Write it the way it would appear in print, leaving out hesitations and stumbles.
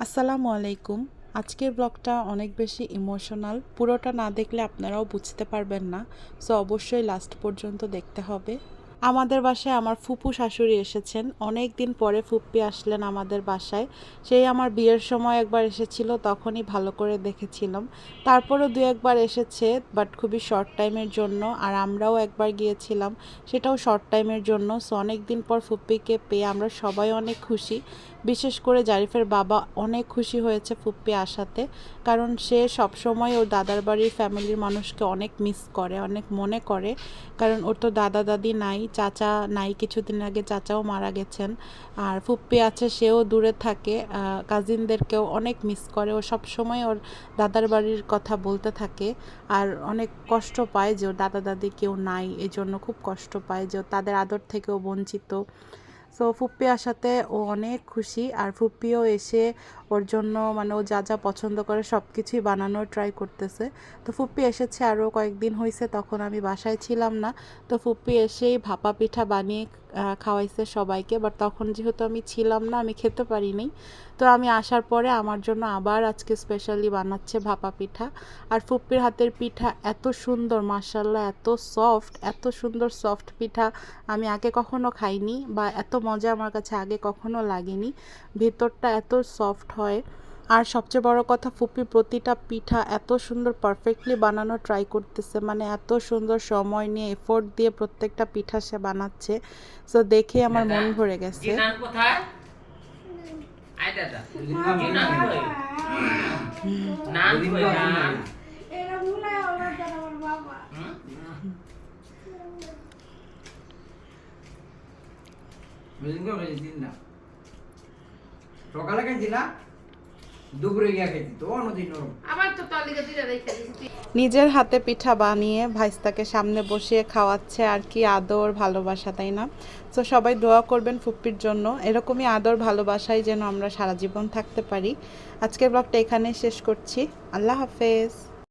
আসসালামু আলাইকুম। আজকের ব্লগটা অনেক বেশি ইমোশনাল। পুরোটা না দেখলে আপনারাও বুঝতে পারবেন না। সো অবশ্যই লাস্ট পর্যন্ত দেখতে হবে। আমাদের বাসায় আমার ফুপু শাশুড়ি এসেছেন। অনেক দিন পরে ফুপ্পি আসলেন আমাদের বাসায়। সেই আমার বিয়ের সময় একবার এসেছিল, তখনই ভালো করে দেখেছিলাম। তারপরও দু একবার এসেছে, বাট খুবই শর্ট টাইমের জন্য। আর আমরাও একবার গিয়েছিলাম, সেটাও শর্ট টাইমের জন্য। সো অনেক দিন পর ফুপ্পিকে পেয়ে আমরা সবাই অনেক খুশি। বিশেষ করে জারিফের বাবা অনেক খুশি হয়েছে ফুপ্পি আসাতে, কারণ সে সবসময় ওর দাদার বাড়ির ফ্যামিলির মানুষকে অনেক মিস করে, অনেক মনে করে। কারণ ওর তো দাদা দাদি নাই, চাচা নাই, কিছুদিন আগে চাচাও মারা গেছেন। আর ফুপ্পি আছে, সেও দূরে থাকে, কাজিনদেরকেও অনেক মিস করে। ও সবসময় ওর দাদার বাড়ির কথা বলতে থাকে। আর অনেক কষ্ট পায় যে ওর দাদা দাদি কেউ নাই, এই জন্য খুব কষ্ট পায় যে তাদের আদর থেকেও বঞ্চিত। সো ফুপ্পি আসাতে ও অনেক খুশি। আর ফুপ্পিও এসে ওর জন্য মানে ও যা যা পছন্দ করে সব কিছুই বানানোর ট্রাই করতেছে। তো ফুপ্পি এসেছে আরও কয়েকদিন হয়েছে, তখন আমি বাসায় ছিলাম না। তো ফুপ্পি এসেই ভাপা পিঠা বানিয়ে খাওয়াইছে সবাইকে। বাট তখন যেহেতু আমি ছিলাম না, আমি খেতে পারিনি। তো আমি আসার পরে আমার জন্য আবার আজকে স্পেশালি বানাচ্ছে ভাপা পিঠা। আর ফুপ্পির হাতের পিঠা এত সুন্দর, মাশাল্লাহ, এত সফট, এত সুন্দর সফট পিঠা আমি আগে কখনো খাইনি, বা এত মজা আমার কাছে আগে কখনো লাগেনি। ভেতরটা এত সফট হয়। আর সবচেয়ে বড় কথা, ফুপি প্রতিটা পিঠা এত সুন্দর পারফেক্টলি বানানো ট্রাই করতেছে, মানে এত সুন্দর সময় নিয়ে এফোর্ট দিয়ে প্রত্যেকটা পিঠা সে বানাচ্ছে। সো দেখে আমার মন ভরে গেছে। সকালে খাইছি না, দুপুরে গিয়া খাইছি তো অন্যদিন নিজের হাতে পিঠা বানিয়ে ভাইস্তাকে সামনে বসিয়ে খাওয়াচ্ছে, আর কি আদর ভালোবাসা, তাই না? তো সবাই দোয়া করবেন ফুপ্পির জন্য, এরকমই আদর ভালোবাসাই যেন আমরা সারা জীবন থাকতে পারি। আজকের ব্লগটা এখানেই শেষ করছি। আল্লাহ হাফেজ।